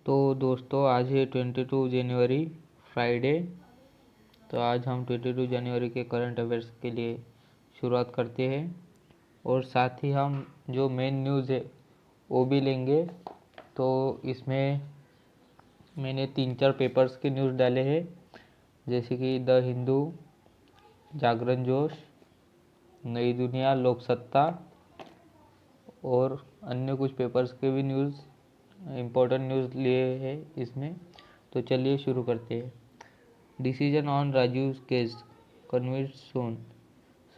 तो दोस्तों आज है 22 जनवरी फ्राइडे। तो आज हम 22 जनवरी के करंट अफेयर्स के लिए शुरुआत करते हैं और साथ ही हम जो मेन न्यूज़ है वो भी लेंगे। तो इसमें मैंने 3-4 पेपर्स के न्यूज़ डाले हैं, जैसे कि द हिंदू, जागरण जोश, नई दुनिया, लोक सत्ता और अन्य कुछ पेपर्स के भी न्यूज़, इम्पोर्टेंट न्यूज़ लिए हैं इसमें। तो चलिए शुरू करते हैं। Decision on Rajiv case convict soon,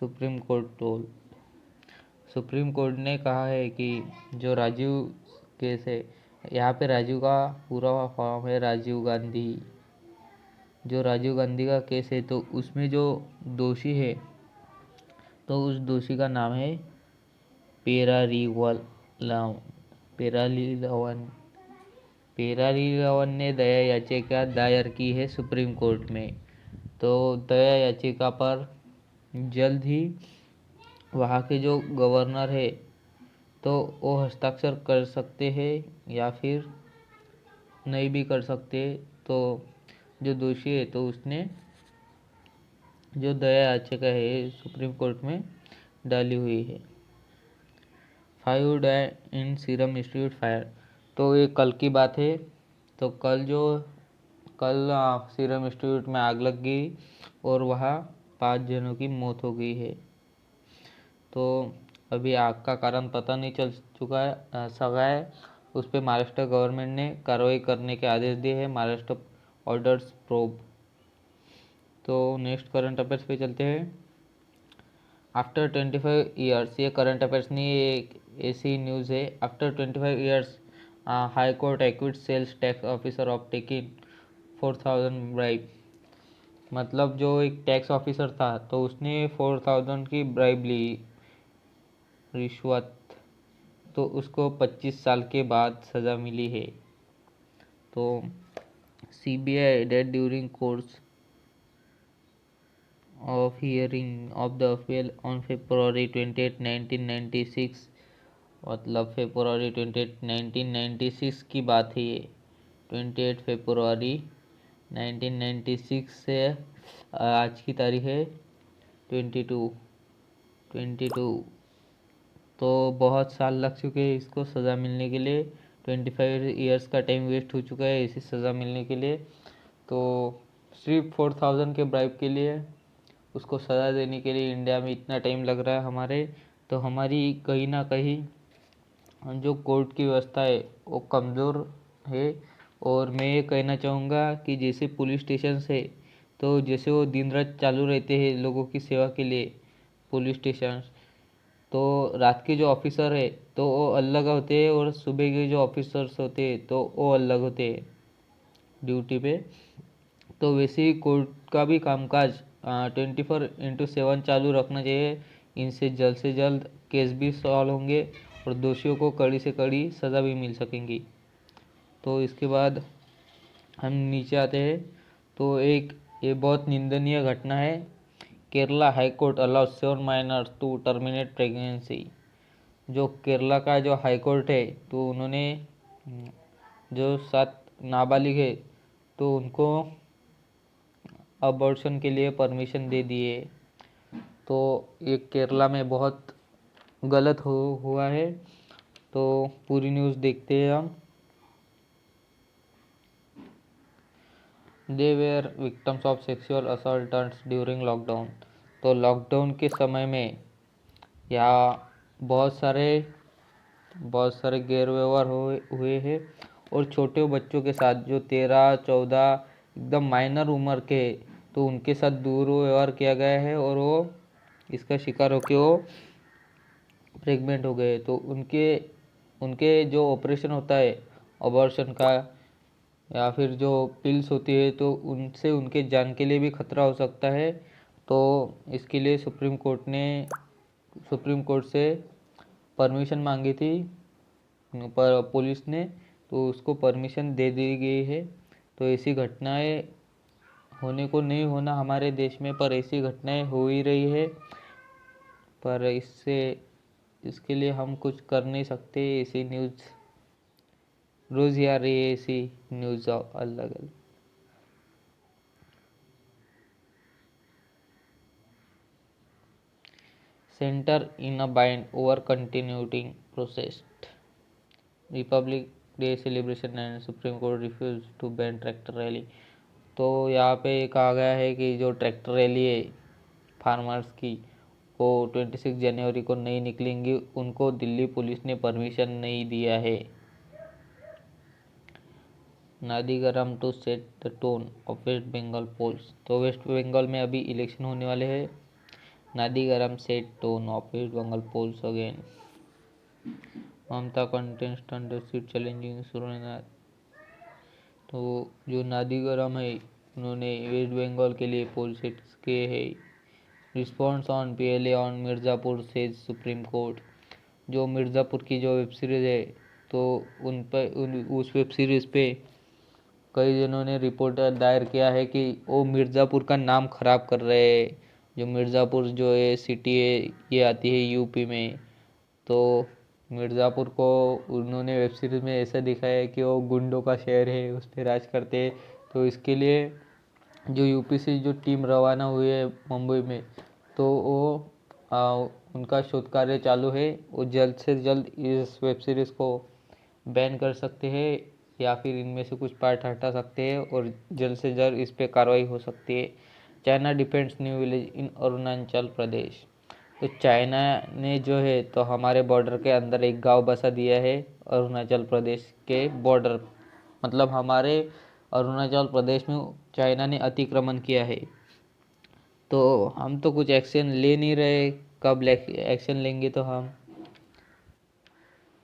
Supreme Court told. Supreme Court ने कहा है कि जो राजीव केस है, यहाँ पे राजीव का पूरा फॉर्म है राजीव गांधी। जो राजीव गांधी का केस है तो उसमें जो दोषी है तो उस दोषी का नाम है पेरारीलवन ने दया याचिका दायर की है सुप्रीम कोर्ट में। तो दया याचिका पर जल्द ही वहाँ के जो गवर्नर है तो वो हस्ताक्षर कर सकते हैं या फिर नहीं भी कर सकते। तो जो दोषी है तो उसने जो दया याचिका है सुप्रीम कोर्ट में डाली हुई है। 5 die in Serum Institute fire. तो ये कल की बात है। तो कल सीरम इंस्टीट्यूट में आग लग गई और वहाँ 5 जनों की मौत हो गई है। तो अभी आग का कारण पता नहीं चल सका है। उस पर महाराष्ट्र गवर्नमेंट ने कार्रवाई करने के आदेश दिए हैं। Maharashtra orders probe. तो नेक्स्ट करंट अफेयर्स पे चलते हैं। आफ्टर 25 ईयर्स, ये करंट अफेयर्स नहीं, ये एक ऐसी न्यूज़ है। After 25 years High Court acquit sales tax officer of taking 4,000 bribe. मतलब जो एक टैक्स ऑफिसर था तो उसने 4,000 की ब्राइब ली, रिश्वत। तो उसको 25 साल के बाद सज़ा मिली है। तो CBI date during course of hearing of the appeal on February 28, 1996। मतलब फरवरी 28, 1996 की बात है ये। 28 फरवरी 1996 से आज की तारीख है 22। तो बहुत साल लग चुके हैं इसको सज़ा मिलने के लिए। 25 ईयर्स का टाइम वेस्ट हो चुका है इसी सज़ा मिलने के लिए। तो सिर्फ 4,000 के ब्राइब के लिए उसको सज़ा देने के लिए इंडिया में इतना टाइम लग रहा है हमारे। तो हमारी कहीं ना कहीं जो कोर्ट की व्यवस्था है वो कमज़ोर है। और मैं ये कहना चाहूँगा कि जैसे पुलिस स्टेशन है तो जैसे वो दिन रात चालू रहते हैं लोगों की सेवा के लिए पुलिस स्टेशन, तो रात के जो ऑफिसर है तो वो अलग होते हैं और सुबह के जो ऑफिसर्स होते हैं तो वो अलग होते हैं ड्यूटी पे। तो वैसे ही कोर्ट का भी कामकाज 24/7 चालू रखना चाहिए। इनसे जल्द केस भी सॉल्व होंगे और दोषियों को कड़ी से कड़ी सज़ा भी मिल सकेंगी। तो इसके बाद हम नीचे आते हैं। तो ये बहुत निंदनीय घटना है। Kerala High Court allows 7 minors to terminate pregnancy. जो केरला का जो हाई कोर्ट है तो उन्होंने जो 7 नाबालिग है तो उनको अबॉर्शन के लिए परमिशन दे दिए। तो ये केरला में बहुत गलत हुआ है। तो पूरी न्यूज़ देखते हैं हम। They were victims of sexual assaults during lockdown. तो लॉकडाउन के समय में यहाँ बहुत सारे गैरव्यवहार हुए हैं और छोटे बच्चों के साथ जो 13-14 एकदम माइनर उम्र के, तो उनके साथ दुर्व्यवहार किया गया है और वो इसका शिकार होकर वो प्रेग्नेंट हो गए। तो उनके जो ऑपरेशन होता है अबॉर्शन का या फिर जो पिल्स होती है तो उनसे उनके जान के लिए भी खतरा हो सकता है। तो इसके लिए सुप्रीम कोर्ट से परमिशन मांगी थी पर पुलिस ने, तो उसको परमिशन दे दी गई है। तो ऐसी घटनाएं होने को नहीं होना हमारे देश में, पर ऐसी घटनाएं हो ही रही है। पर इसके लिए हम कुछ कर नहीं सकते। ऐसी न्यूज़ रोज़ ही आ रही है ऐसी न्यूज़ अलग अलग। Center in a bind over continuing process. Republic Day celebration and Supreme Court refuse to ban tractor rally. तो यहाँ पे कहा गया है कि जो ट्रैक्टर रैली है फार्मर्स की वो 26 जनवरी को नहीं निकलेंगी, उनको दिल्ली पुलिस ने परमिशन नहीं दिया है। Nandigram to set the tone of West Bengal polls. तो वेस्ट बंगाल में अभी इलेक्शन होने वाले हैं। Nandigram set tone of West Bengal polls again. Mamata contest under seat challenging Surendra. तो जो नादीग्राम है उन्होंने वेस्ट बंगाल के लिए पोल सेट्स किए हैं। Response on PLA on Mirzapur says supreme court. जो मिर्ज़ापुर की जो वेब सीरीज़ है तो उन पर उस वेब सीरीज़ पे कई जनों ने रिपोर्ट दायर किया है कि वो मिर्ज़ापुर का नाम खराब कर रहे हैं। जो मिर्ज़ापुर जो है सिटी है ये आती है यूपी में। तो मिर्ज़ापुर को उन्होंने वेब सीरीज़ में ऐसा दिखाया है कि वो गुंडों का शहर है, उस पर राज करते हैं। तो इसके लिए जो यूपी से जो टीम रवाना हुई है मुंबई में, तो वो उनका शोध कार्य चालू है। वो जल्द से जल्द इस वेब सीरीज़ को बैन कर सकते हैं या फिर इनमें से कुछ पार्ट हटा सकते हैं और जल्द से जल्द इस पर कार्रवाई हो सकती है। China defends new village in Arunachal Pradesh. तो चाइना ने जो है तो हमारे बॉर्डर के अंदर एक गांव बसा दिया है अरुणाचल प्रदेश के बॉर्डर, मतलब हमारे अरुणाचल प्रदेश में चाइना ने अतिक्रमण किया है। तो हम तो कुछ एक्शन ले नहीं रहे, कब एक्शन लेंगे तो हम।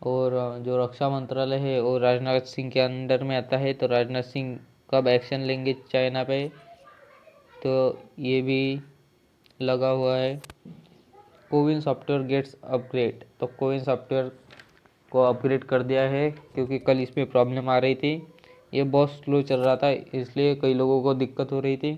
और जो रक्षा मंत्रालय है वो राजनाथ सिंह के अंडर में आता है, तो राजनाथ सिंह कब एक्शन लेंगे चाइना पे, तो ये भी लगा हुआ है। CoWIN software gets upgrade. तो कोविन सॉफ्टवेयर को अपग्रेड कर दिया है क्योंकि कल इसमें प्रॉब्लम आ रही थी। ये बहुत स्लो चल रहा था इसलिए कई लोगों को दिक्कत हो रही थी।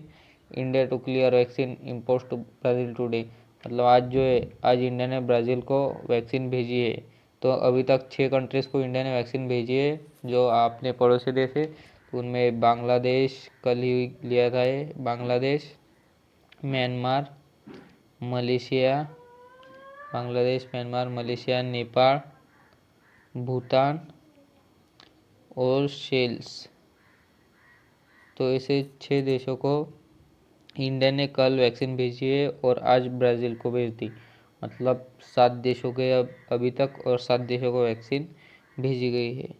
India to clear vaccine import to Brazil today. मतलब आज जो है आज इंडिया ने ब्राज़ील को वैक्सीन भेजी है। तो अभी तक 6 कंट्रीज़ को इंडिया ने वैक्सीन भेजी है जो आपने पड़ोसी देश है। तो उनमें बांग्लादेश कल ही लिया था, ये Bangladesh, Myanmar, Malaysia, Bangladesh, Myanmar, Malaysia, Nepal, Bhutan और शेल्स। तो ऐसे 6 देशों को इंडिया ने कल वैक्सीन भेजी है और आज ब्राज़ील को भेज दी। मतलब 7 देशों के अब अभी तक और 7 देशों को वैक्सीन भेजी गई है।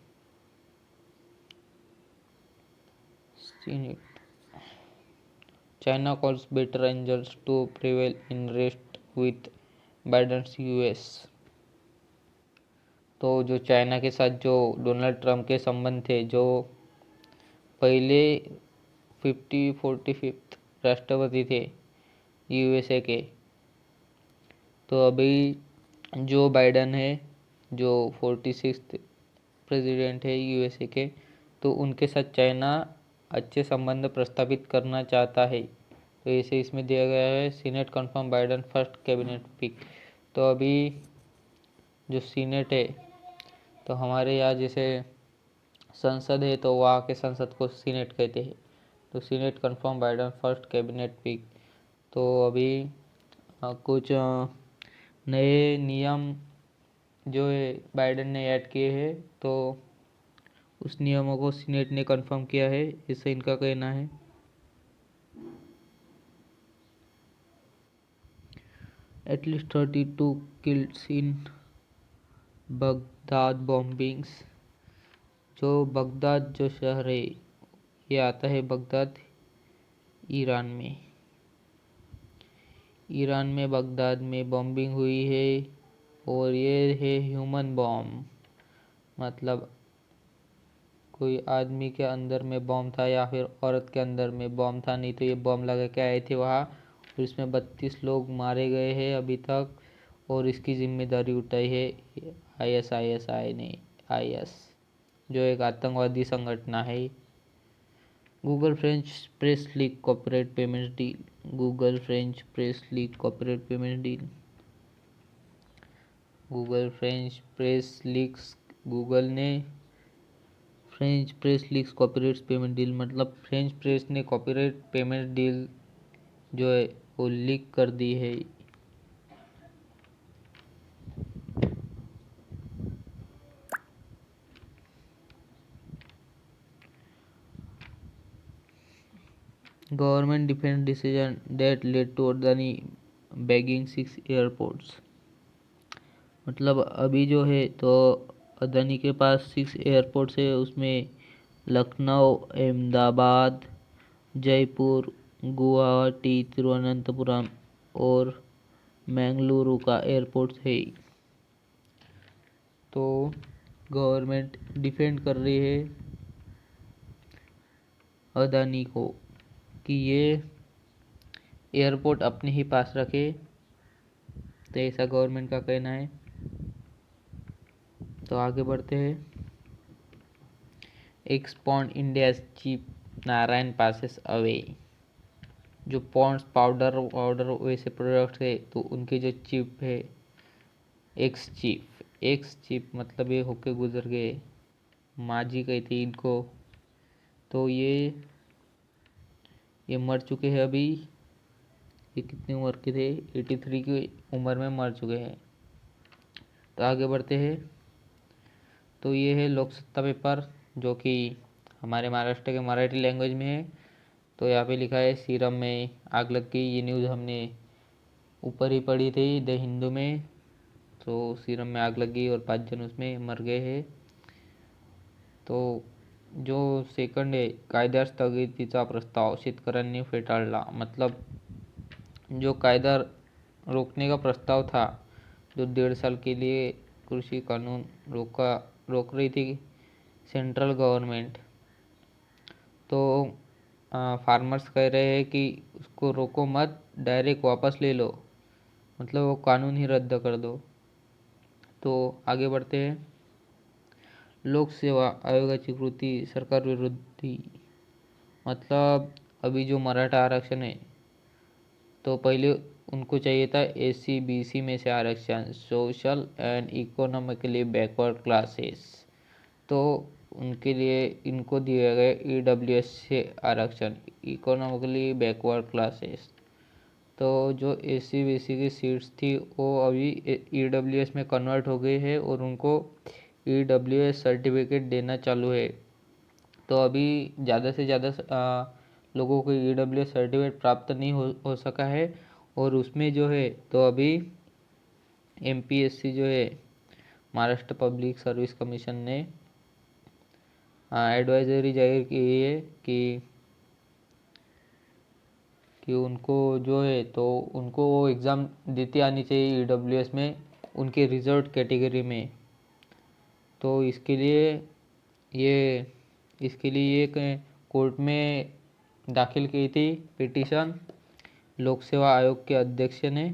China calls better angels to prevail in rest with Biden's US. तो जो चाइना के साथ जो डोनाल्ड ट्रंप के संबंध थे, जो पहले 45th राष्ट्रपति थे यूएसए के, तो अभी जो बाइडन है जो 46th प्रेसिडेंट है यूएसए के, तो उनके साथ चाइना अच्छे संबंध प्रस्तावित करना चाहता है। तो ऐसे इसमें दिया गया है Senate confirm Biden first cabinet pick. तो अभी जो सीनेट है तो हमारे यहाँ जैसे संसद है तो वहाँ के संसद को सीनेट कहते हैं। तो Senate confirm Biden first cabinet pick. तो अभी कुछ नए नियम जो है बाइडन ने ऐड किए हैं, तो उस नियमों को सीनेट ने कंफर्म किया है, इससे इनका कहना है। एटलीस्ट 32 किल्स इन बगदाद बॉम्बिंग्स। जो बगदाद जो शहर है ये आता है बगदाद ईरान में। ईरान में बगदाद में बॉम्बिंग हुई है और ये है ह्यूमन बॉम्ब। मतलब कोई आदमी के अंदर में बॉम्ब था या फिर औरत के अंदर में बॉम्ब था, नहीं तो ये बॉम्ब लगा के आए थे वहाँ और इसमें 32 लोग मारे गए हैं अभी तक। और इसकी जिम्मेदारी उठाई है ISIS ने, IS जो एक आतंकवादी संगठन है। Google French press leak corporate payments deal. Google French press leak corporate payments deal. Google French press leaks. Google ने French press leaks copyright payment deal, मतलब फ्रेंच प्रेस ने कॉपीराइट पेमेंट डील जो है वो लीक कर दी है। Government defence decision that led to Adani bagging 6 airports, मतलब अभी जो है तो अदानी के पास 6 एयरपोर्ट्स है, उसमें लखनऊ, अहमदाबाद, जयपुर, गुवाहाटी, तिरुवनंतपुरम और मैंगलुरु का एयरपोर्ट है। तो गवर्नमेंट डिफेंड कर रही है अदानी को कि ये एयरपोर्ट अपने ही पास रखे, तो ऐसा गवर्नमेंट का कहना है। तो आगे बढ़ते हैं। Ex Pond India chief Narayan passes away, जो पॉन्ड्स पाउडर पाउडर वैसे प्रोडक्ट है तो उनके जो चीफ है, एक्स चीफ मतलब ये होके गुजर गए, माजी कहते इनको। तो ये मर चुके हैं अभी। ये कितनी उम्र के थे? 83 की उम्र में मर चुके हैं। तो आगे बढ़ते हैं। तो ये है लोक सत्ता पेपर, जो कि हमारे महाराष्ट्र के मराठी लैंग्वेज में है। तो यहाँ पे लिखा है सीरम में आग लग गई। ये न्यूज़ हमने ऊपर ही पढ़ी थी द हिंदू में। तो सीरम में आग लग गई और 5 जन उसमें मर गए हैं। तो जो सेकंड है, कायद्यावर स्थगितीचा प्रस्ताव शेतकऱ्यांनी फेटाळला, मतलब जो कायदा रोकने का प्रस्ताव था, जो 1.5 साल के लिए कृषि कानून रोक रही थी सेंट्रल गवर्नमेंट, तो फार्मर्स कह रहे हैं कि उसको रोको मत, डायरेक्ट वापस ले लो, मतलब वो कानून ही रद्द कर दो। तो आगे बढ़ते हैं। लोक सेवा आयोगाची कृती सरकार विरोधी, मतलब अभी जो मराठा आरक्षण है, तो पहले उनको चाहिए था SC BC में से आरक्षण, social and economically backward classes, तो उनके लिए इनको दिया गया EWS से आरक्षण, इकोनॉमिकली बैकवर्ड क्लासेस। तो जो SC BC की सीट्स थी वो अभी EWS में कन्वर्ट हो गई है और उनको EWS सर्टिफिकेट देना चालू है। तो अभी ज़्यादा से ज़्यादा लोगों को EWS सर्टिफिकेट प्राप्त नहीं हो सका है। और उसमें जो है तो अभी MPSC जो है, महाराष्ट्र पब्लिक सर्विस कमीशन ने एडवाइजरी जाहिर की है कि उनको जो है तो उनको वो एग्ज़ाम देती आनी चाहिए EWS में, उनके रिजर्व कैटेगरी में। तो इसके लिए ये कोर्ट में दाखिल की थी पिटीशन लोक सेवा आयोग के अध्यक्ष ने।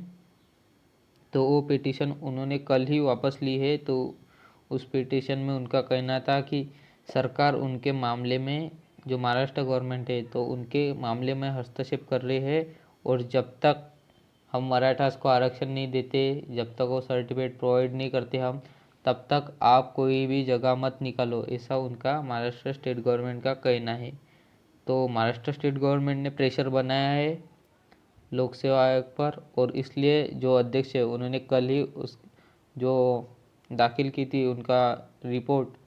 तो वो पिटीशन उन्होंने कल ही वापस ली है। तो उस पिटीशन में उनका कहना था कि सरकार उनके मामले में, जो महाराष्ट्र गवर्नमेंट है तो उनके मामले में हस्तक्षेप कर रही है, और जब तक हम मराठास को आरक्षण नहीं देते, जब तक वो सर्टिफिकेट प्रोवाइड नहीं करते हम, तब तक आप कोई भी जगह मत निकालो, ऐसा उनका महाराष्ट्र स्टेट गवर्नमेंट का कहना है। तो महाराष्ट्र स्टेट गवर्नमेंट ने प्रेशर बनाया है लोक सेवा आयोग पर, और इसलिए जो अध्यक्ष है उन्होंने कल ही उस जो दाखिल की थी उनका रिपोर्ट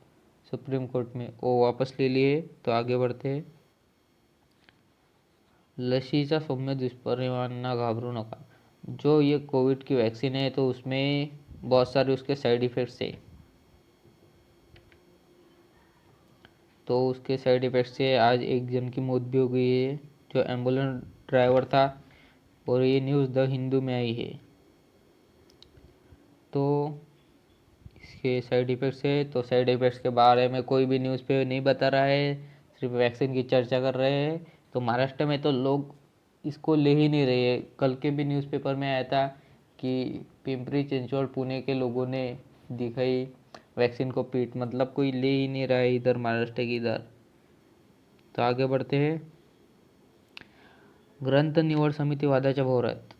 सुप्रीम कोर्ट में, वो वापस ले लिए। तो आगे बढ़ते हैं। लसीचा सौम्य दुष्परिणामांना घाबरू नका, जो ये कोविड की वैक्सीन है तो उसमें बहुत सारे उसके साइड इफ़ेक्ट्स है। तो उसके साइड इफ़ेक्ट से आज एक जन की मौत भी हो गई है, जो एम्बुलेंस ड्राइवर था, और ये न्यूज़ द हिंदू में आई है। तो इसके साइड इफ़ेक्ट्स है, तो साइड इफ़ेक्ट्स के बारे में कोई भी न्यूज़ पे नहीं बता रहा है, सिर्फ वैक्सीन की चर्चा कर रहे हैं। तो महाराष्ट्र में तो लोग इसको ले ही नहीं रहे हैं। कल के भी न्यूज़पेपर में आया था कि पिंपरी चिंचवड पुणे के लोगों ने दिखाई वैक्सीन को पीठ, मतलब कोई ले ही नहीं रहा है इधर महाराष्ट्र की इधर। तो आगे बढ़ते हैं। ग्रंथ निवड समिती वादाच्या भोवऱ्यात,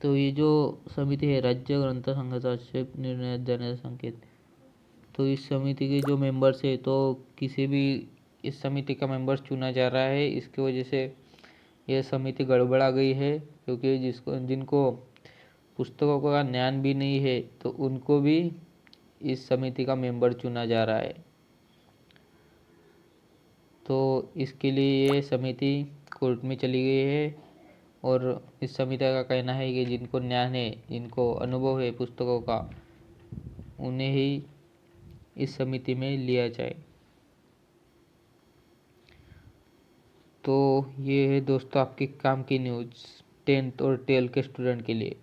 तो ये जो समिती है राज्य ग्रंथ संघाचा आक्षेप निर्णयात जाण्याचा संकेत। तो इस समिति के जो मेंबर्स है, तो किसी भी इस समिति का मेंबर्स चुना जा रहा है। इसकी वजह से यह समिति गड़बड़ा गई है, क्योंकि जिनको पुस्तकों का ज्ञान भी नहीं है, तो उनको भी इस समिति का मेंबर चुना जा रहा है। तो इसके लिए ये समिति कोर्ट में चली गई है, और इस समिति का कहना है कि जिनको ज्ञान है, जिनको अनुभव है पुस्तकों का, उन्हें ही इस समिति में लिया जाए। तो ये है दोस्तों आपकी काम की न्यूज़ 10th और 12th के स्टूडेंट के लिए।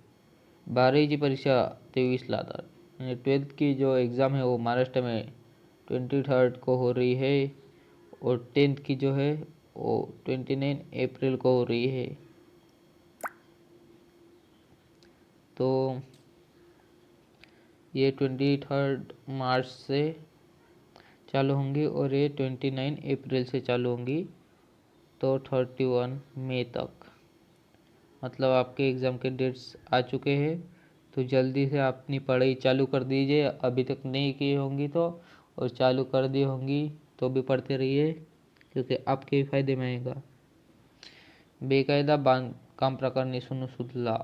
12वीं की परीक्षा 23 लाता, 12th की जो एग्ज़ाम है वो महाराष्ट्र में 23 को हो रही है, और 10th की जो है वो 29 अप्रैल को हो रही है। तो ये 23 मार्च से चालू होंगी, और ये 29 अप्रैल से चालू होंगी, तो 31 मई तक। मतलब आपके एग्ज़ाम के डेट्स आ चुके हैं, तो जल्दी से अपनी पढ़ाई चालू कर दीजिए। अभी तक नहीं की होंगी तो, और चालू कर दी होंगी तो भी पढ़ते रहिए, क्योंकि आपके ही फायदे में आएगा। बेकायदा बांधकाम प्रकरणी सोनू सूदला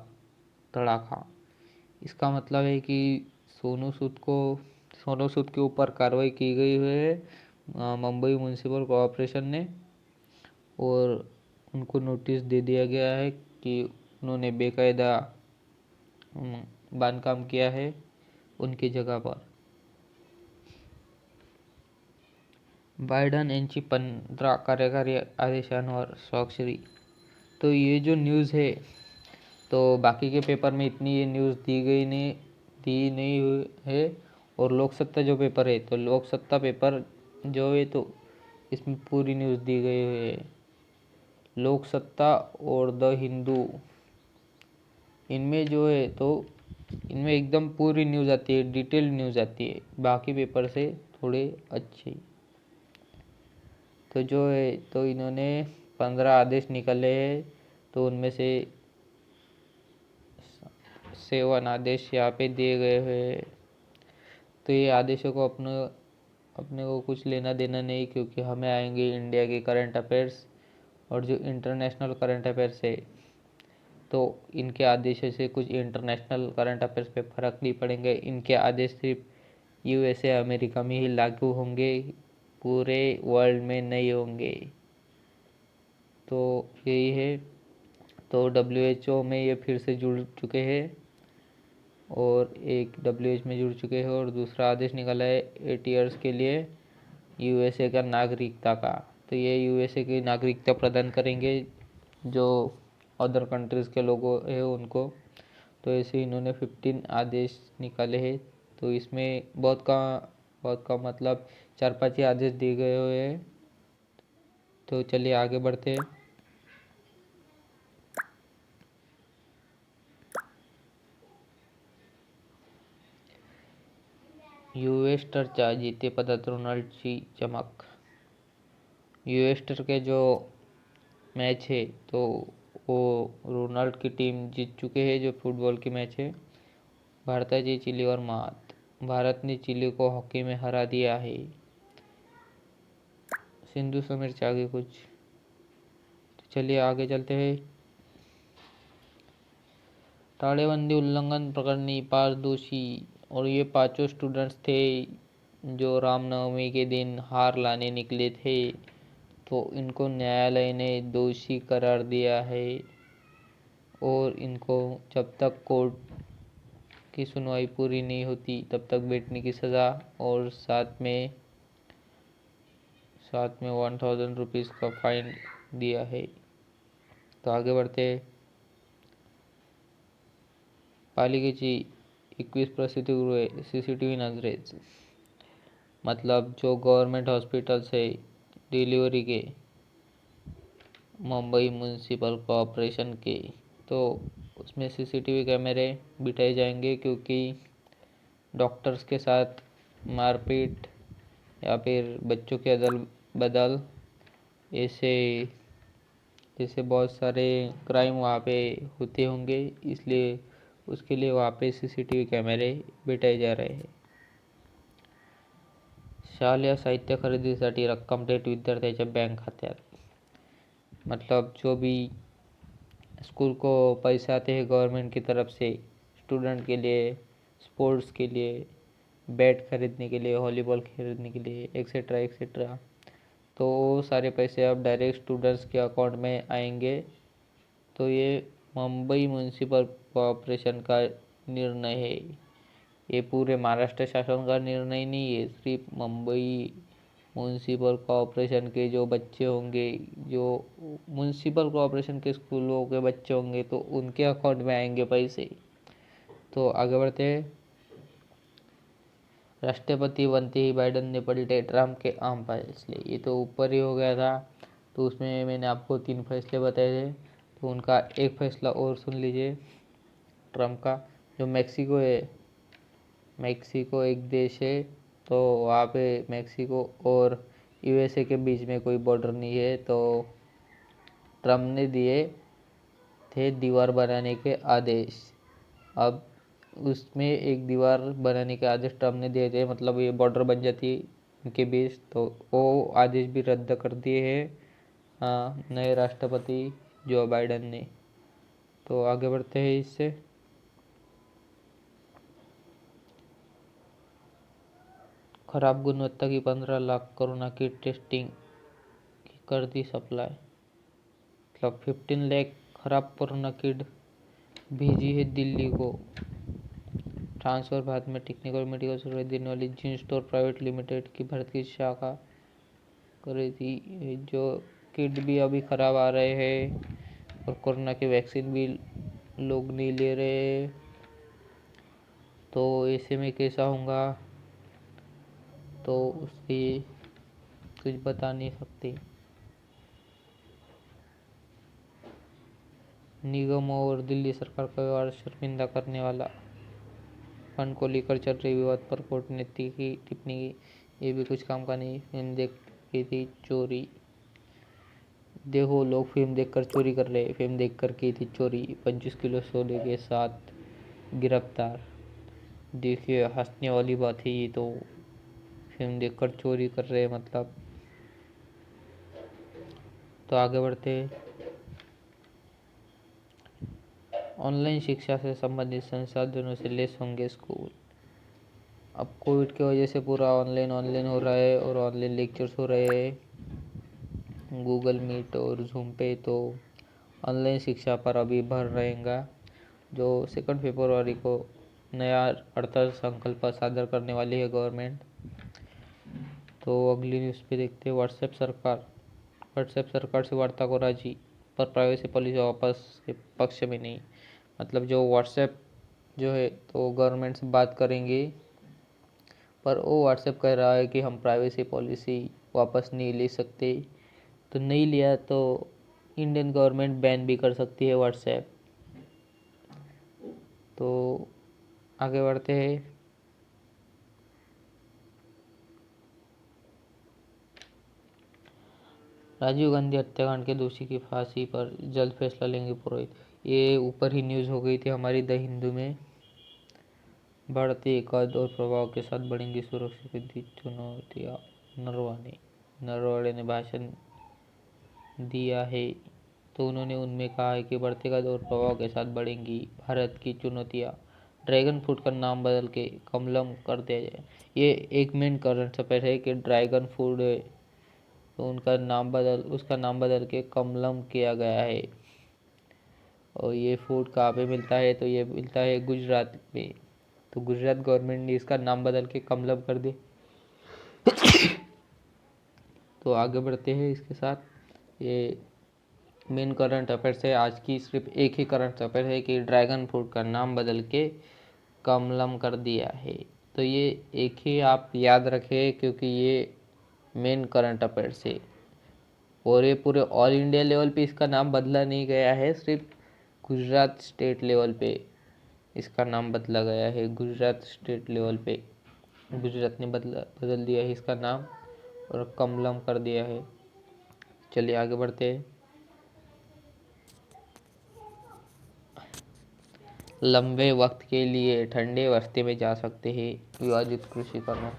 तड़ाका। इसका मतलब है कि सोनू सूद के ऊपर कार्रवाई की गई है मुंबई म्यूनिसिपल कॉरपोरेशन ने, और उनको नोटिस दे दिया गया है कि उन्होंने बेकायदा बांधकाम किया है उनकी जगह पर। बायडन यांची 15 कार्यकारी आदेशांवर स्वाक्षरी। तो ये जो न्यूज़ है, तो बाकी के पेपर में इतनी ये न्यूज़ दी नहीं हुई है। और लोकसत्ता जो पेपर है, तो लोकसत्ता पेपर जो है, तो इसमें पूरी न्यूज़ दी गई हुई है। लोकसत्ता और द हिंदू, इनमें जो है, तो इनमें एकदम पूरी न्यूज़ आती है, डिटेल न्यूज़ आती है, बाकी पेपर से थोड़े अच्छे। तो जो है, तो इन्होंने 15 आदेश निकाले हैं, तो उनमें से 7 आदेश यहाँ पे दिए गए हैं। तो ये आदेशों को अपने को कुछ लेना देना नहीं, क्योंकि हमें आएंगे इंडिया के करंट अफेयर्स और जो इंटरनेशनल करंट अफेयर्स है, तो इनके आदेशों से कुछ इंटरनेशनल करंट अफेयर्स पे फ़र्क नहीं पड़ेंगे। इनके आदेश सिर्फ यूएसए अमेरिका में ही लागू होंगे, पूरे वर्ल्ड में नहीं होंगे। तो यही है। तो WHO में ये फिर से जुड़ चुके हैं, और एक WHO में जुड़ चुके हैं, और दूसरा आदेश निकाला है 8 ईयर्स के लिए यूएसए का नागरिकता का। तो ये यूएसए की नागरिकता प्रदान करेंगे जो अदर कंट्रीज़ के लोगों हैं उनको। तो ऐसे इन्होंने 15 आदेश निकाले हैं। तो इसमें बहुत का मतलब 4-5 ही आदेश दिए गए हुए हैं। तो चलिए आगे बढ़ते हैं। यूएस्टरच्या जेतेपदात रोनाल्डची चमक। यूएस्टर के जो मैच है, तो वो रोनाल्ड की टीम जीत चुके हैं, जो फुटबॉल की मैच है। भारताची चिलीवर मात। भारत ने चिली को हॉकी में हरा दिया है। सिंधु समीर से आगे कुछ। तो चलिए आगे चलते हैं। ताड़ेबंदी उल्लंघन प्रकरणी 5 दोषी, और ये 5 स्टूडेंट्स थे जो रामनवमी के दिन हार लाने निकले थे। तो इनको न्यायालय ने दोषी करार दिया है, और इनको जब तक कोर्ट की सुनवाई पूरी नहीं होती तब तक बैठने की सज़ा, और साथ में 1000 रुपीज़ का फाइन दिया है। तो आगे बढ़ते हैं। पालिकेची 21 प्रसूतिगृहे CCTV नजरेत। मतलब जो गवर्नमेंट हॉस्पिटल्स है डिलीवरी के, मुंबई म्यूनिसिपल कॉरपोरेशन के, तो उसमें CCTV कैमरे बिठाए जाएंगे, क्योंकि डॉक्टर्स के साथ मारपीट या फिर बच्चों के अदल बदल ऐसे जैसे बहुत सारे क्राइम वहाँ पे होते होंगे, इसलिए उसके लिए वहाँ पे CCTV कैमरे बिठाए जा रहे हैं। शालेय साहित्य खरेदीसाठी रक्कम थेट विद्यार्थ्याच्या बँक खात्यात. मतलब जो भी स्कूल को पैसे आते हैं गवर्नमेंट की तरफ से स्टूडेंट के लिए, स्पोर्ट्स के लिए, बैट खरीदने के लिए, वॉलीबॉल खरीदने के लिए, एक्सेट्रा एक्सेट्रा, तो वो सारे पैसे अब डायरेक्ट स्टूडेंट्स के अकाउंट में आएंगे. तो ये मुंबई म्यूनसिपल कॉरपोरेशन का निर्णय है. ये पूरे महाराष्ट्र शासन का निर्णय नहीं है, सिर्फ मुंबई म्यूनसिपल कॉरपोरेशन के जो बच्चे होंगे, जो म्यूनसिपल कॉरपोरेशन के स्कूलों के बच्चे होंगे, तो उनके अकाउंट में आएंगे पैसे. तो आगे बढ़ते हैं. राष्ट्रपति बनते ही बाइडन ने पलटे ट्रम्प के आम फैसले. ये तो ऊपर ही हो गया था, तो उसमें मैंने आपको 3 फैसले बताए थे. तो उनका एक फैसला और सुन लीजिए ट्रम्प का. जो मैक्सिको है, मैक्सिको एक देश है, तो वहाँ पे मैक्सिको और यूएसए के बीच में कोई बॉर्डर नहीं है. तो ट्रम्प ने दिए थे दीवार बनाने के आदेश. अब उसमें एक दीवार बनाने के आदेश ट्रम्प ने दिए थे, मतलब ये बॉर्डर बन जाती इनके बीच. तो वो आदेश भी रद्द कर दिए हैं नए राष्ट्रपति जो बाइडन ने. तो आगे बढ़ते हैं इससे. खराब गुणवत्ता की 15 लाख कोरोना की टेस्टिंग की कर दी सप्लाई. मतलब 15 लाख खराब कोरोना किट भेजी है दिल्ली को. ट्रांसफर भारत में टेक्निकल और मेडिकल सर्विस देने वाली जिन स्टोर प्राइवेट लिमिटेड की भारत की शाखा कर रही थी. जो किट भी अभी ख़राब आ रहे हैं और कोरोना की वैक्सीन भी लोग नहीं ले रहे. तो ऐसे में कैसा होगा, तो उसकी कुछ बता नहीं सकते. निगमों और दिल्ली सरकार का व्यवहार शर्मिंदा करने वाला. फंड को लेकर चल रही विवाद पर कोर्ट ने की टिप्पणी की. ये भी कुछ काम का नहीं. फिल्म देख की थी चोरी. देखो लोग फिल्म देखकर चोरी कर रहे. फिल्म देखकर की थी चोरी. 25 किलो सोने के साथ गिरफ्तार. देखिए हंसने वाली बात है ये तो. फिल्म देखकर चोरी कर रहे मतलब. तो आगे बढ़ते. ऑनलाइन शिक्षा से संबंधित संसाधनों से लेस होंगे स्कूल. अब कोविड की वजह से पूरा ऑनलाइन हो रहा है और ऑनलाइन लेक्चर्स हो रहे हैं गूगल मीट और जूम पे. तो ऑनलाइन शिक्षा पर अभी भर रहेगा. जो 2 फरवरी को नया अर्थसंकल्प सादर करने वाली है गवर्नमेंट. तो अगली न्यूज़ पे देखते हैं. व्हाट्सएप सरकार से वार्ता को राजी, पर प्राइवेसी पॉलिसी वापस के पक्ष में नहीं. मतलब जो व्हाट्सएप जो है तो गवर्नमेंट से बात करेंगे, पर वो व्हाट्सएप कह रहा है कि हम प्राइवेसी पॉलिसी वापस नहीं ले सकते. तो नहीं लिया तो इंडियन गवर्नमेंट बैन भी कर सकती है व्हाट्सएप. तो आगे बढ़ते हैं. राजीव गांधी हत्याकांड के दोषी की फांसी पर जल्द फैसला लेंगे पुरोहित. ये ऊपर ही न्यूज़ हो गई थी हमारी द हिंदू में. बढ़ते कद और प्रभाव के साथ बढ़ेंगी सुरक्षा की चुनौतियाँ. नरवणे ने भाषण दिया है. तो उन्होंने उनमें कहा है कि बढ़ते कद और प्रभाव के साथ बढ़ेंगी भारत की चुनौतियाँ. ड्रैगन फ्रूट का नाम बदल के कमलम कर दिया जाए. ये एक मेन करंट अफेयर है कि ड्रैगन फ्रूट है तो उसका नाम बदल के कमलम किया गया है. और ये फूड कहाँ पे मिलता है, तो ये मिलता है गुजरात में. तो गुजरात गवर्नमेंट ने इसका नाम बदल के कमलम कर दे. तो आगे बढ़ते हैं इसके साथ. ये मेन करंट अफेयर है आज की. सिर्फ एक ही करंट अफेयर है कि ड्रैगन फ्रूट का नाम बदल के कमलम कर दिया है. तो ये एक ही आप याद रखें क्योंकि ये मेन करंट अफेयर है. और ये पूरे ऑल इंडिया लेवल पे इसका नाम बदला नहीं गया है, सिर्फ गुजरात स्टेट लेवल पे इसका नाम बदला गया है. गुजरात स्टेट लेवल पे गुजरात ने बदल दिया है इसका नाम और कमलम कर दिया है. चलिए आगे बढ़ते हैं. लंबे वक्त के लिए ठंडे बस्ती में जा सकते हैं विवादित कृषि कर्म.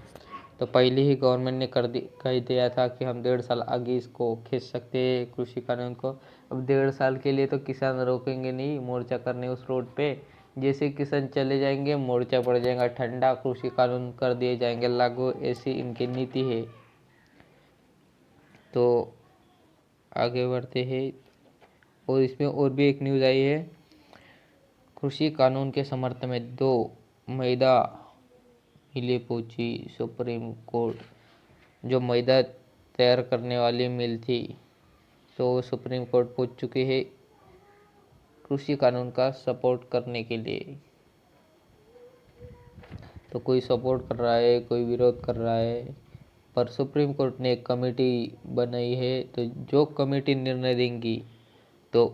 तो पहले ही गवर्नमेंट ने कह दिया था कि हम 1.5 साल आगे इसको खींच सकते हैं कृषि कानून को। अब 1.5 साल के लिए तो किसान रोकेंगे नहीं मोर्चा करने उस रोड पे। जैसे किसान चले जाएंगे मोर्चा पड़ जाएगा ठंडा, कृषि कानून कर दिए जाएंगे लागू, ऐसी इनकी नीति है। तो आगे बढ़ते हैं और इसमें और भी एक न्यूज़ आई है। कृषि कानून के समर्थन में 2 मैदा मिलें पहुंची सुप्रीम कोर्ट। जो मैदा तैयार करने वाली मिल थी तो सुप्रीम कोर्ट पहुंच चुकी है कृषि कानून का सपोर्ट करने के लिए। तो कोई सपोर्ट कर रहा है, कोई विरोध कर रहा है, पर सुप्रीम कोर्ट ने एक कमेटी बनाई है। तो जो कमेटी निर्णय देंगी तो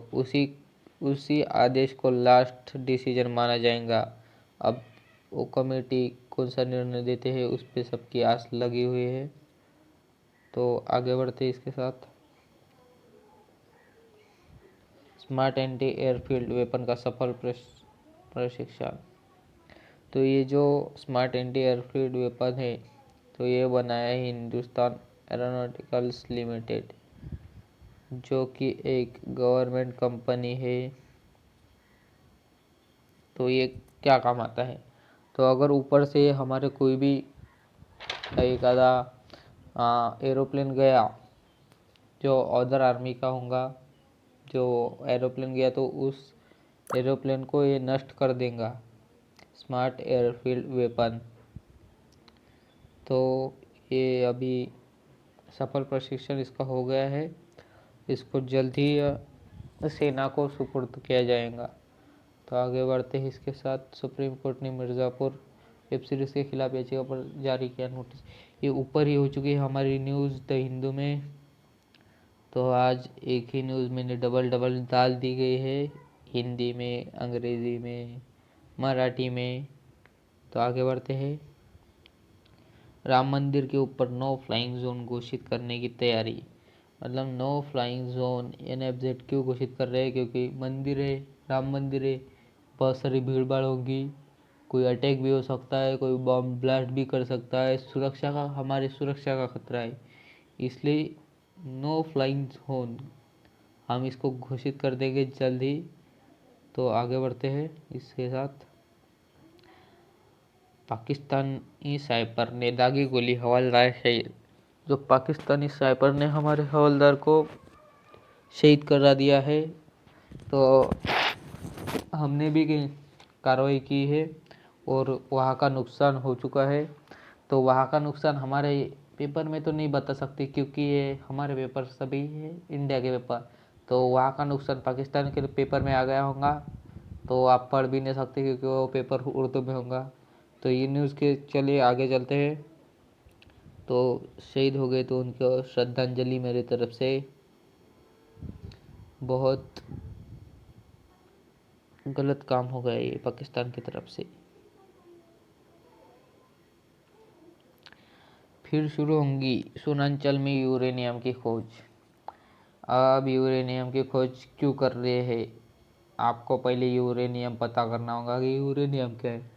उसी आदेश को लास्ट डिसीजन माना जाएगा। अब वो कमेटी कौन सा निर्णय देते हैं उस पर सबकी आस लगी हुई है। तो आगे बढ़ते इसके साथ। स्मार्ट एंटी एयरफील्ड वेपन का सफल प्रशिक्षण। तो ये जो स्मार्ट एंटी एयरफील्ड वेपन है तो ये बनाया है हिंदुस्तान एरोनॉटिकल्स लिमिटेड, जो कि एक गवर्नमेंट कंपनी है। तो ये क्या काम आता है, तो अगर ऊपर से हमारे कोई भी एक आधा एरोप्लेन गया जो अदर आर्मी का होगा, जो एरोप्लेन गया तो उस एरोप्लेन को ये नष्ट कर देगा स्मार्ट एयरफील्ड वेपन। तो ये अभी सफल प्रशिक्षण इसका हो गया है। इसको जल्द ही सेना को सुपुर्द किया जाएगा। तो आगे बढ़ते हैं इसके साथ। सुप्रीम कोर्ट ने मिर्ज़ापुर वेब सीरीज़ के खिलाफ याचिका पर जारी किया नोटिस। ये ऊपर ही हो चुकी है हमारी न्यूज़ द हिंदू में। तो आज एक ही न्यूज़ मैंने डबल डाल दी गई है, हिंदी में, अंग्रेज़ी में, मराठी में। तो आगे बढ़ते हैं। राम मंदिर के ऊपर नो फ्लाइंग जोन घोषित करने की तैयारी। मतलब नो फ्लाइंग जोन NFZ क्यों घोषित कर रहे हैं, क्योंकि मंदिर है, राम मंदिर है, बहुत सारी भीड़ भाड़ होगी, कोई अटैक भी हो सकता है, कोई बॉम्ब ब्लास्ट भी कर सकता है, सुरक्षा का, हमारी सुरक्षा का खतरा है, इसलिए नो फ्लाइंग जोन हम इसको घोषित कर देंगे जल्द ही। तो आगे बढ़ते हैं इसके साथ। पाकिस्तानी स्नाइपर ने दागी गोली हवलदार शहीद। जो पाकिस्तानी स्नाइपर ने हमारे हवलदार को शहीद करा दिया है। तो हमने भी कार्रवाई की है और वहाँ का नुकसान हो चुका है। तो वहाँ का नुकसान हमारे पेपर में तो नहीं बता सकते, क्योंकि ये हमारे पेपर सभी है इंडिया के पेपर। तो वहाँ का नुकसान पाकिस्तान के पेपर में आ गया होगा, तो आप पढ़ भी नहीं सकते क्योंकि वो पेपर उर्दू में होगा। तो ये न्यूज़ के चलिए आगे चलते हैं। तो शहीद हो गए तो उनको श्रद्धांजलि मेरी तरफ से। बहुत गलत काम हो गया ये पाकिस्तान की तरफ से। फिर शुरू होंगी सोनांचल में यूरेनियम की खोज। अब यूरेनियम की खोज क्यों कर रहे हैं, आपको पहले यूरेनियम पता करना होगा कि यूरेनियम क्या है।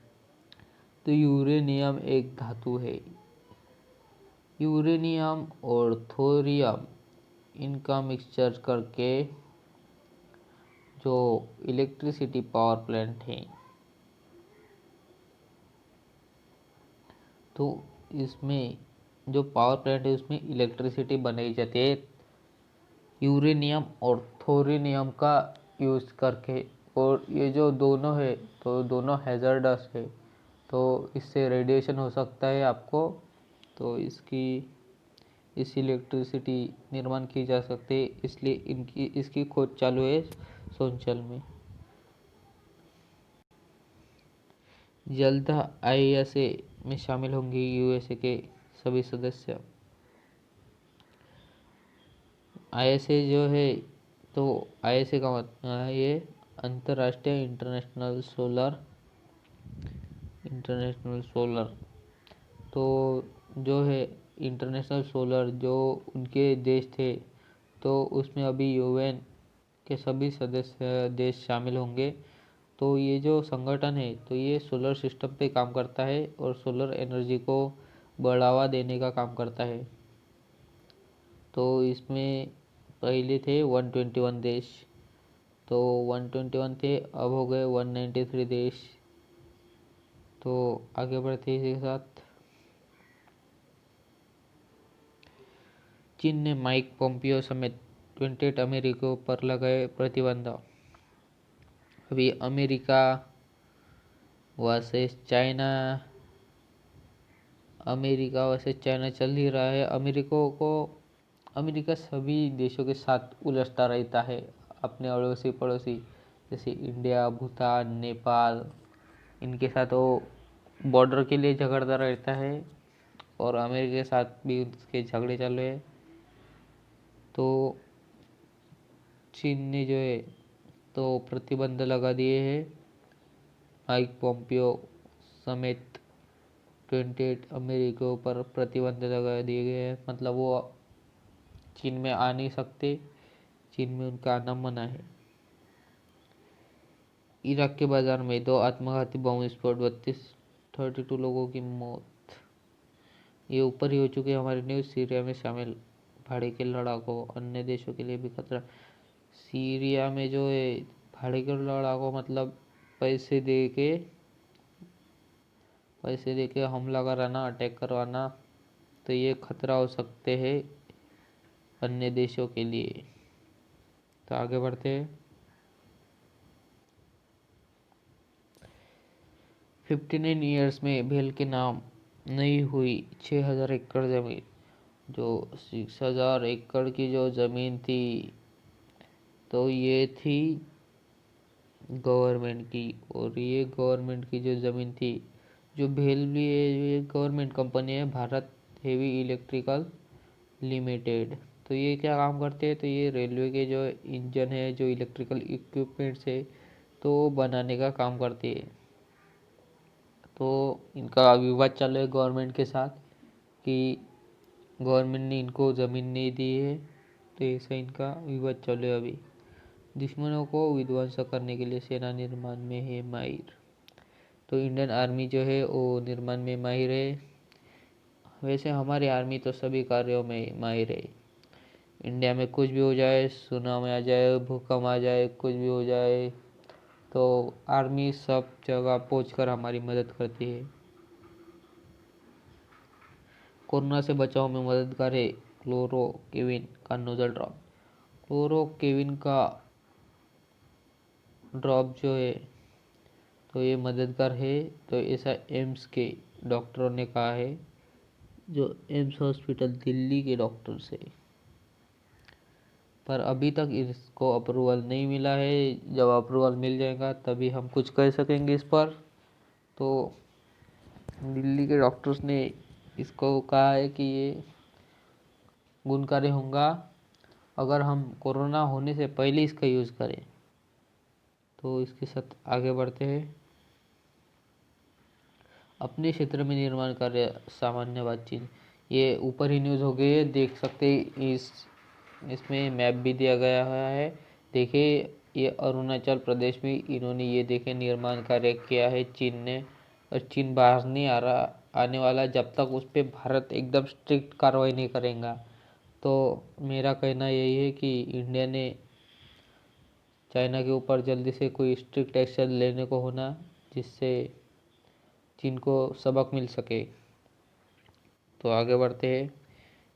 तो यूरेनियम एक धातु है। यूरेनियम और थोरियम इनका मिक्सचर करके जो इलेक्ट्रिसिटी पावर प्लांट है, तो इसमें जो पावर प्लांट है उसमें इलेक्ट्रिसिटी बनाई जाती है यूरेनियम और थोरियम का यूज़ करके। और ये जो दोनों है तो दोनों हैज़र्डस है, तो इससे रेडिएशन हो सकता है आपको। तो इस इलेक्ट्रिसिटी निर्माण की जा सकती है, इसलिए इसकी खोज चालू है सोनचल में। जल्द ISA में शामिल होंगे USA के सभी सदस्य। ISA जो है तो ISA का मतलब है ये अंतर्राष्ट्रीय इंटरनेशनल सोलर। तो जो है इंटरनेशनल सोलर जो उनके देश थे, तो उसमें अभी UN के सभी सदस्य देश शामिल होंगे। तो ये जो संगठन है तो ये सोलर सिस्टम पे काम करता है और सोलर एनर्जी को बढ़ावा देने का काम करता है। तो इसमें पहले थे 121 देश, तो 121 थे, अब हो गए 193 देश। तो आगे बढ़ते इसी के साथ, चीन ने माइक पोम्पियो समेत 28 अमेरिकियों पर लगाए प्रतिबंध। अभी अमेरिका वर्सेस चाइना, चल ही रहा है। अमेरिका सभी देशों के साथ उलझता रहता है, अपने अड़ोसी पड़ोसी जैसे इंडिया, भूटान, नेपाल, इनके साथ वो बॉर्डर के लिए झगड़ता रहता है, और अमेरिका के साथ भी उसके झगड़े चल रहे हैं। तो चीन ने जो है तो प्रतिबंध लगा दिए हैं, माइक पोम्पियो समेत 28 अमेरिकियों पर प्रतिबंध लगा दिए गए हैं। मतलब वो चीन में आ नहीं सकते, चीन में उनका आना मना है। इराक के बाजार में 2 आत्मघाती बम विस्फोट, 32 लोगों की मौत। ये ऊपर ही हो चुके हमारे न्यूज़। सीरिया में शामिल भाड़े के लड़ाकों, अन्य देशों के लिए भी खतरा। सीरिया में जो है भाड़े के लड़ाकों, मतलब पैसे दे के हमला कराना, अटैक करवाना, तो ये खतरा हो सकते हैं अन्य देशों के लिए। तो आगे बढ़ते हैं। 59 ईयर्स में भेल के नाम नहीं हुई 6000 एकड़ ज़मीन। जो 6000 एकड़ की जो ज़मीन थी, तो ये थी गवर्नमेंट की, और ये गवर्नमेंट की जो ज़मीन थी, जो भेल भी है, ये गवर्नमेंट कंपनी है, भारत हेवी इलेक्ट्रिकल लिमिटेड। तो ये क्या काम करते हैं, तो ये रेलवे के जो इंजन है, जो इलेक्ट्रिकल इक्विपमेंट्स है, तो बनाने का काम करती है। तो इनका विवाद चल रहा है गवर्नमेंट के साथ कि गवर्नमेंट ने इनको ज़मीन नहीं दी है, तो ऐसा इनका विवाद चल रहा है अभी। दुश्मनों को विध्वंस करने के लिए सेना निर्माण में है माहिर। तो इंडियन आर्मी जो है वो निर्माण में माहिर है। वैसे हमारी आर्मी तो सभी कार्यों में माहिर है। इंडिया में कुछ भी हो जाए, सुनामी आ जाए, भूकंप आ जाए, कुछ भी हो जाए, तो आर्मी सब जगह पहुंचकर हमारी मदद करती है। कोरोना से बचाव में मददगार है क्लोरोक्विन का नोजल ड्रॉप। क्लोरोक्विन का ड्रॉप जो है तो ये मददगार है, तो ऐसा एम्स के डॉक्टरों ने कहा है, जो एम्स हॉस्पिटल दिल्ली के डॉक्टर से। पर अभी तक इसको अप्रूवल नहीं मिला है। जब अप्रूवल मिल जाएगा तभी हम कुछ कह सकेंगे इस पर। तो दिल्ली के डॉक्टर्स ने इसको कहा है कि ये गुणकारी होगा अगर हम कोरोना होने से पहले इसका यूज़ करें। तो इसके साथ आगे बढ़ते हैं। अपने क्षेत्र में निर्माण कार्य सामान्य बातचीत, ये ऊपर ही न्यूज़ हो गई है, देख सकते इसमें मैप भी दिया गया है। देखिए ये अरुणाचल प्रदेश में इन्होंने ये देखे निर्माण कार्य किया है चीन ने, और चीन बाहर नहीं आ रहा आने वाला जब तक उस पर भारत एकदम स्ट्रिक्ट कार्रवाई नहीं करेगा। तो मेरा कहना यही है कि इंडिया ने चाइना के ऊपर जल्दी से कोई स्ट्रिक्ट एक्शन लेने को होना, जिससे चीन को सबक मिल सके। तो आगे बढ़ते हैं।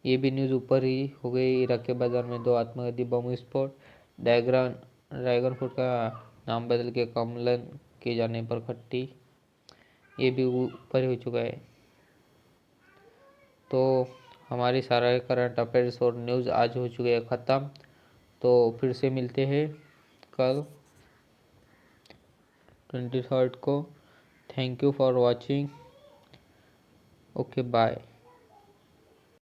ये भी न्यूज़ ऊपर ही हो गई। इराक के बाजार में 2 आत्मघाती बम विस्फोट। ड्रैगन फ्रूट का नाम बदल के कमलन किए जाने पर खट्टी, ये भी ऊपर ही हो चुका है। तो हमारी सारे करंट अफेयर्स और न्यूज़ आज हो चुके हैं ख़त्म। तो फिर से मिलते हैं कल 23 को। Thank you for watching. Okay bye.